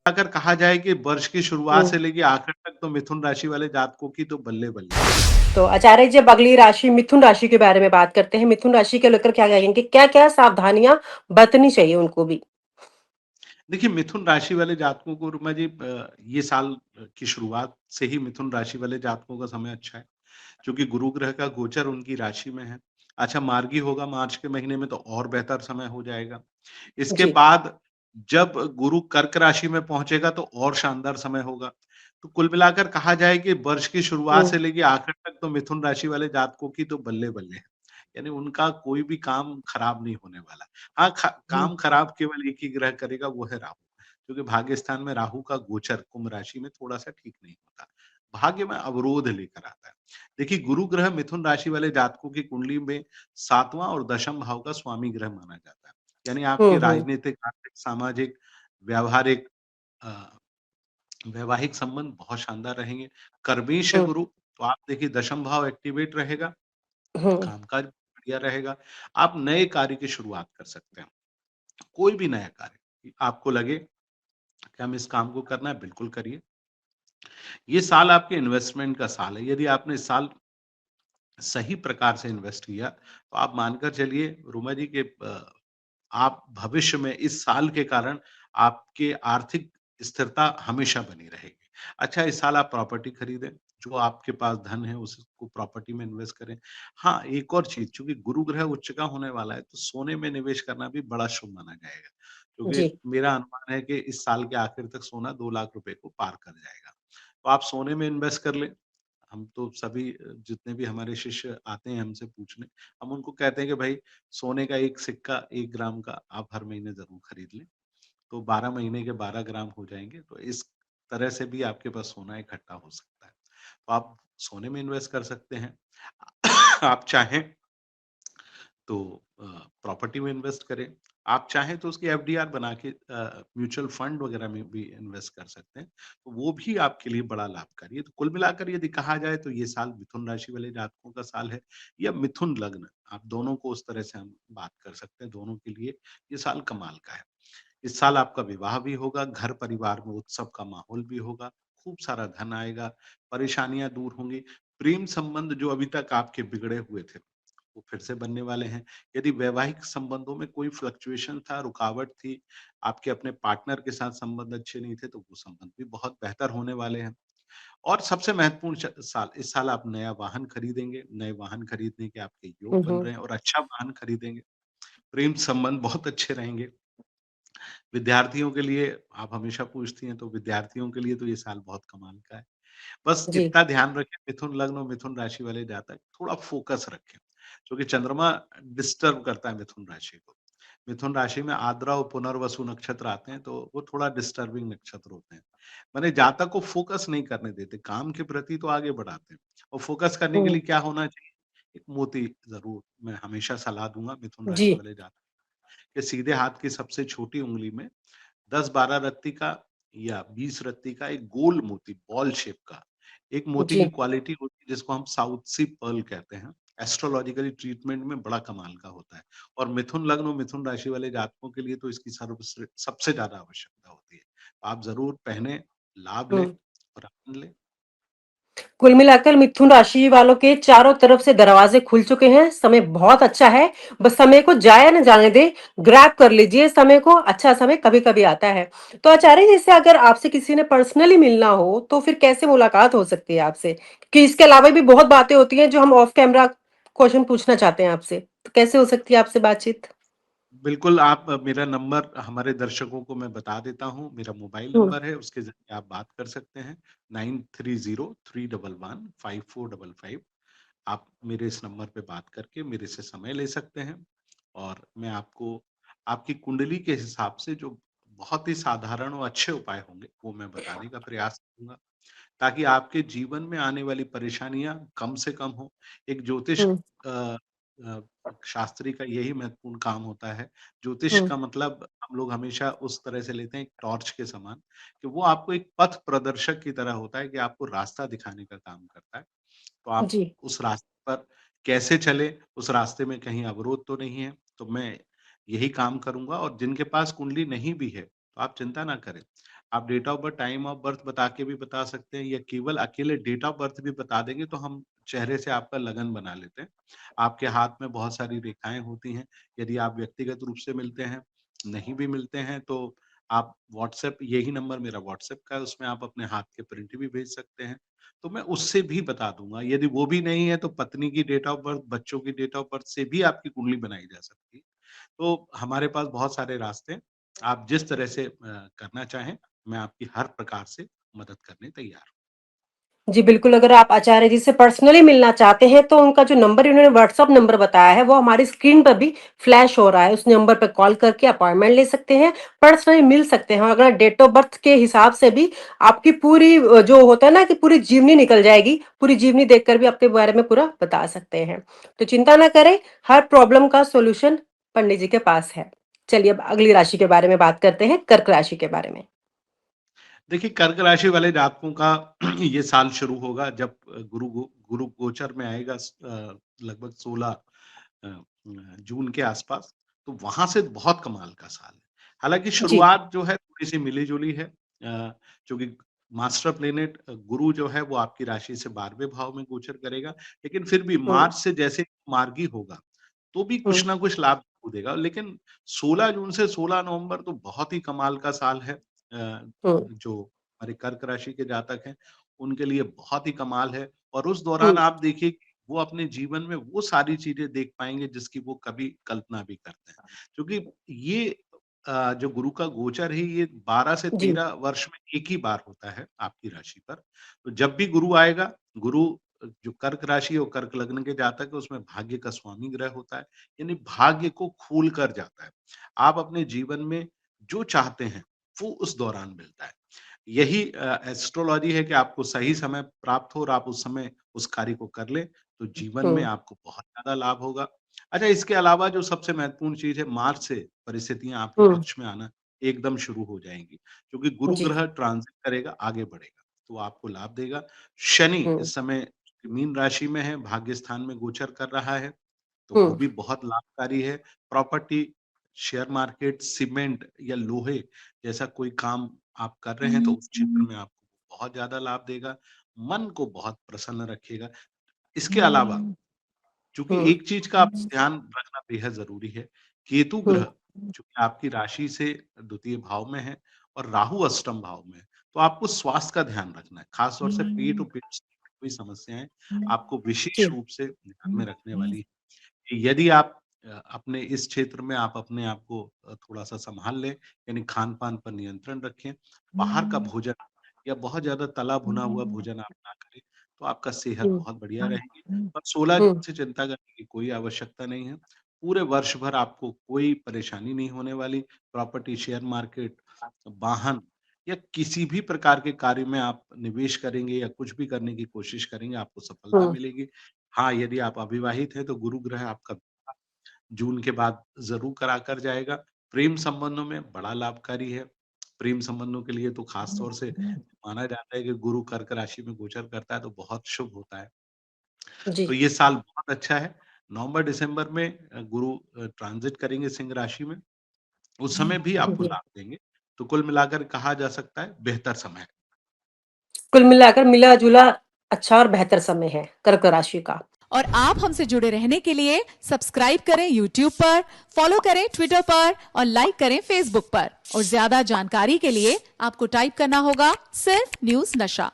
अगर कहा जाए कि वर्ष की शुरुआत हुँ। से लेके आखिर तक तो मिथुन राशि वाले जातकों की तो बल्ले-बल्ले है। तो आचार्य जी अब अगली राशि मिथुन राशि के बारे में बात करते हैं। मिथुन राशि को लेकर क्या कहेंगे? क्या-क्या सावधानियाँ बरतनी चाहिए उनको भी? देखिए, मिथुन राशि वाले जातकों को रमा जी ये साल की शुरुआत से ही मिथुन राशि वाले जातकों का समय अच्छा है, क्योंकि गुरु ग्रह का गोचर उनकी राशि में है। अच्छा मार्गी होगा मार्च के महीने में तो और बेहतर समय हो जाएगा। इसके जी। बाद जब गुरु कर्क राशि में पहुँचेगा तो और शानदार समय होगा। तो कुल मिलाकर कहा जाए कि वर्ष की शुरुआत हुँ, से लेके आखिर तक तो मिथुन राशि वाले जातकों की तो बल्ले-बल्ले है। यानी उनका कोई भी काम खराब नहीं होने वाला। हाँ, हुँ, काम खराब केवल एक ही ग्रह करेगा वो है राहु, क्योंकि भाग्य स्थान में राहु का गोचर कुंभ राशि में थोड़ा-सा ठीक नहीं होता। भाग्य में अवरोध लेकर आता है। देखिए गुरु ग्रह मिथुन राशि वाले जातकों की कुंडली में 7वाँ और दशम भाव का स्वामी ग्रह माना जाता है। यानी हुँ, आपके हुँ, राजनीतिक, आर्थिक, सामाजिक, व्यावहारिक अ, वैवाहिक संबंध बहुत शानदार रहेंगे। कर्मेश है हुँ, गुरु, तो आप देखिए दशम भाव एक्टिवेट रहेगा, हुँ, कामकाज बढ़िया रहेगा। आप नए कार्य की शुरुआत कर सकते हैं। कोई भी नया कार्य, आपको लगे कि हम इस काम को करना है, बिल्कुल करिए। ये साल आपके इन्वेस्टमेंट का साल है। यदि आपने इस साल सही प्रकार से इन्वेस्ट किया, तो आप मानकर चलिए रोमा जी के आप भविष्य में इस साल के कारण आपकी आर्थिक स्थिरता हमेशा बनी रहेगी। अच्छा इस साल आप प्रॉपर्टी खरीदें, जो आपके पास धन है उसको प्रॉपर्टी में इन्वेस्ट करें। हाँ, एक और चीज़ चूँकि गुरु ग्रह उच्च का होने वाला है, तो सोने में निवेश करना भी बड़ा शुभ माना जाएगा। क्योंकि जी। मेरा अनुमान है कि इस साल के आखिर तक सोना 2 लाख रुपए को पार कर जाएगा। तो आप सोने में इन्वेस्ट कर लें। हम तो सभी जितने भी हमारे शिष्य आते हैं हमसे पूछने, हम उनको कहते हैं कि भाई सोने का 1 सिक्का 1 ग्राम का आप हर महीने ज़रूर खरीद लें। तो 12 महीने के 12 ग्राम हो जाएँगे, तो इस तरह से भी आपके पास सोना इकट्ठा हो सकता है। तो आप सोने में इन्वेस्ट कर सकते हैं। आप चाहें तो प्रॉपर्टी में इन्वेस्ट करें। आप चाहें तो उसकी एफडीआर बना के म्यूचुअल फंड वगैरह में भी इन्वेस्ट कर सकते हैं। तो वो भी आपके लिए बड़ा लाभकारी है। तो कुल मिलाकर यदि कहा जाए तो ये साल मिथुन राशि वाले जातकों का साल है या मिथुन लग्न, आप दोनों को उस तरह से हम बात कर सकते हैं। दोनों के लिए ये साल कमाल का है। इस साल आपका विवाह भी होगा, घर परिवार में उत्सव का माहौल भी होगा, खूब सारा धन आएगा, परेशानियाँ दूर होंगी। प्रेम संबंध जो अभी तक आपके बिगड़े हुए थे, वो फिर से बनने वाले हैं। यदि वैवाहिक संबंधों में कोई फ्लक्चुएशन था, रुकावट थी, आपके अपने पार्टनर के साथ संबंध अच्छे नहीं थे, तो वो संबंध भी बहुत बेहतर होने वाले हैं। और सबसे महत्वपूर्ण साल इस साल आप नया वाहन खरीदेंगे, नए वाहन खरीदने के आपके योग हुँ, बन हुँ, रहे हैं और अच्छा वाहन खरीदेंगे। प्रेम संबंध बहुत अच्छे रहेंगे। विद्यार्थियों के लिए आप हमेशा पूछती हैं, तो विद्यार्थियों के लिए तो ये साल बहुत कमाल का है। बस जी। इतना ध्यान रखें मिथुन लग्न और मिथुन राशि वाले जातक थोड़ा फ़ोकस रखें, क्योंकि चंद्रमा डिस्टर्ब करता है मिथुन राशि को। मिथुन राशि में आद्रा और पुनर्वसु नक्षत्र आते हैं, तो वो थोड़ा डिस्टर्बिंग नक्षत्र होते हैं। माने जातक को फ़ोकस नहीं करने देते, काम के प्रति तो आगे बढ़ाते हैं और फ़ोकस करने के हुँ, लिए क्या होना चाहिए? एक मोती ज़रूर मैं हमेशा सलाह दूँगा मिथुन राशि जी, वाले जातक के सीधे हाथ की सबसे छोटी उँगली में 10-12 रत्ती का या 20 रत्ती का एक गोल मोती बॉल शेप का, एक मोती की जी। क्वालिटी होती है जिसको हम साउथ सी पर्ल कहते हैं। एस्ट्रोलॉजिकली ट्रीटमेंट में बड़ा कमाल का होता है और मिथुन लग्न और मिथुन राशि वाले जातकों के लिए तो इसकी सबसे ज़्यादा आवश्यकता होती है। आप ज़रूर पहने, लाभ लें हुँ। और आनंद लें। कुल मिलाकर मिथुन राशि वालों के चारों तरफ से दरवाजे खुल चुके हैं। समय बहुत अच्छा है। बस समय को जाया न जाने दें। ग्रैब कर लीजिए समय को। अच्छा समय कभी-कभी आता है। तो आचार्य जैसे अगर आपसे किसी ने पर्सनली मिलना हो, तो फिर कैसे मुलाकात हो सकती है आपसे? कि इसके अलावा भी बहुत बातें होती हैं जो हम ऑफ कैमरा क्वेश्चन पूछना चाहते हैं आपसे। तो कैसे हो सकती है आपसे बातचीत? बिल्कुल, आप मेरा नंबर हमारे दर्शकों को मैं बता देता हूँ। मेरा मोबाइल हुँ, नंबर है, उसके ज़रिए आप बात कर सकते हैं, 9303115455। आप मेरे इस नंबर पे बात करके मेरे से समय ले सकते हैं और मैं आपको आपकी कुंडली के हिसाब से जो बहुत ही साधारण और अच्छे उपाय होंगे, वो मैं बताने का प्रयास करूँगा, ताकि आपके जीवन में आने वाली परेशानियाँ कम से कम हो। एक ज्योतिष हुँ, अ अ, शास्त्री का यही महत्वपूर्ण काम होता है। ज्योतिष हुँ, का मतलब हम लोग हमेशा उस तरह से लेते हैं एक टॉर्च के समान, कि वो आपको एक पथ प्रदर्शक की तरह होता है कि आपको रास्ता दिखाने का काम करता है। तो आप जी, उस रास्ते पर कैसे चलें, उस रास्ते में कहीं अवरोध तो नहीं है, तो मैं यही काम करूँगा और जिनके पास कुंडली नहीं भी है, तो आप चिंता ना करें। आप date of birth, time of birth बता के भी बता सकते हैं, या केवल अकेले डेट ऑफ बर्थ भी बता देंगे तो हम चेहरे से आपका लगन बना लेते हैं। आपके हाथ में बहुत सारी रेखाएँ होती हैं, यदि आप व्यक्तिगत रूप से मिलते हैं, नहीं भी मिलते हैं तो आप व्हाट्सएप, यही नंबर मेरा व्हाट्सएप का है, उसमें आप अपने हाथ के प्रिंट भी भेज सकते हैं, तो मैं उससे भी बता दूँगा। यदि वो भी नहीं है तो पत्नी की डेट ऑफ बर्थ, बच्चों की डेट ऑफ बर्थ से भी आपकी कुंडली बनाई जा सकती है। तो हमारे पास बहुत सारे रास्ते हैं, आप जिस तरह से करना चाहें, मैं आपकी हर प्रकार से मदद करने तैयार हूँ। जी, बिल्कुल, अगर आप आचार्य जी से पर्सनली मिलना चाहते हैं, तो उनका जो नंबर इन्होंने व्हाट्सएप नंबर बताया है, वो हमारी स्क्रीन पर भी फ्लैश हो रहा है। उस नंबर पे कॉल करके अपॉइंटमेंट ले सकते हैं, पर्सनली मिल सकते हैं। अगर डेट ऑफ बर्थ के हिसाब से भी आपकी पूरी जो होता है ना कि पूरी जीवनी निकल जाएगी, पूरी जीवनी देखकर भी आपके बारे में पूरा बता सकते हैं। तो चिंता ना करें, हर प्रॉब्लम का सॉल्यूशन पंडित जी के पास है। चलिए अब अगली राशि के बारे में बात करते हैं, कर्क राशि के बारे में। देखिए, कर्क राशि वाले जातकों का ये साल शुरू होगा जब गुरु गोचर में आएगा, लगभग 16 जून के आसपास, तो वहाँ से बहुत कमाल का साल है। हालाँकि जी। शुरुआत जो है थोड़ी-सी मिली-जुली है, चूँकि मास्टर प्लैनेट गुरु जो है वो आपकी राशि से 12वें भाव में गोचर करेगा, लेकिन फिर भी हुँ, मार्च से जैसे मार्गी होगा, तो भी हुँ, कुछ ना कुछ लाभ ज़रूर देगा। लेकिन 16 जून से 16 नवंबर तो बहुत ही कमाल का साल है। हुँ, जो हमारे कर्क राशि के जातक हैं, उनके लिए बहुत ही कमाल है, और उस दौरान हुँ, आप देखिए कि वो अपने जीवन में वो सारी चीज़ें देख पाएँगे जिसकी वो कभी कल्पना भी करते हैं। क्योंकि ये जो गुरु का गोचर है, ये 12 से जी, 13 वर्ष में एक ही बार होता है आपकी राशि पर। तो जब भी गुरु आएगा, गुरु जो कर्क राशि और कर्क लग्न के जातक है, उसमें भाग्य का स्वामी ग्रह होता है, यानी भाग्य को खोल कर जाता है। आप अपने जीवन में जो चाहते हैं, वो उस दौरान मिलता है। यही एस्ट्रोलॉजी है कि आपको सही समय प्राप्त हो और आप उस समय उस कार्य को कर लें, तो जीवन में हुँ, आपको बहुत ज़्यादा लाभ होगा। अच्छा, इसके अलावा जो सबसे महत्वपूर्ण चीज़ है, मार्च से परिस्थितियाँ आपके हुँ, पक्ष में आना एकदम शुरू हो जाएँगी, क्योंकि गुरु जी, ग्रह ट्रांज़िट करेगा, आगे बढ़ेगा, तो आपको लाभ देगा। शनि हुँ, इस समय मीन राशि में है, भाग्य स्थान में गोचर कर रहा है, तो वो हुँ, भी बहुत लाभकारी है। प्रॉपर्टी, शेयर मार्केट, सीमेंट या लोहे जैसा कोई काम आप कर रहे हैं, तो उस क्षेत्र में आपको बहुत ज़्यादा लाभ देगा, मन को बहुत प्रसन्न रखेगा। इसके अलावा चूँकि हुँ, एक चीज़ का आप ध्यान रखना बेहद ज़रूरी है, केतु हुँ, ग्रह चूँकि आपकी राशि से द्वितीय भाव में है और राहु अष्टम भाव में है, तो आपको स्वास्थ्य का ध्यान रखना है, खास तौर से पेट और पेट से जुड़ी हुई समस्याएँ आपको विशेष जी, रूप से ध्यान में रखने वाली हैं। यदि आप अपने इस क्षेत्र में आप अपने आप को थोड़ा-सा सँभाल लें, यानी खान-पान पर नियंत्रण रखें, बाहर का भोजन या बहुत ज़्यादा तला-भुना हुआ भोजन आप ना करें, तो आपका सेहत हुँ, बहुत बढ़िया रहेगी। पर 16 हुँ, जून से चिंता करने की कोई आवश्यकता नहीं है। पूरे वर्ष भर आपको कोई परेशानी नहीं होने वाली। प्रॉपर्टी, शेयर मार्केट, वाहन या किसी भी प्रकार के कार्य में आप निवेश करेंगे या कुछ भी करने की कोशिश करेंगे, आपको सफलता हुँ, मिलेगी। हाँ, यदि आप अविवाहित हैं, तो गुरु ग्रह आपका जून के बाद ज़रूर करा कर जाएगा। प्रेम संबंधों में बड़ा लाभकारी है। प्रेम संबंधों के लिए तो खास तौर से माना जाता है कि गुरु कर्क राशि में गोचर करता है, तो बहुत शुभ होता है। जी, तो ये साल बहुत अच्छा है। नवंबर-दिसंबर में गुरु ट्रांज़िट करेंगे सिंह राशि में, उस समय भी आपको जी। लाभ देंगे। तो कुल मिलाकर कहा जा सकता है बेहतर समय है। कुल मिलाकर मिला-जुला अच्छा और बेहतर समय है कर्क राशि का। और आप हमसे जुड़े रहने के लिए सब्सक्राइब करें YouTube पर, फॉलो करें ट्विटर पर और लाइक करें Facebook पर। और ज्यादा जानकारी के लिए आपको टाइप करना होगा सिर्फ न्यूज नशा।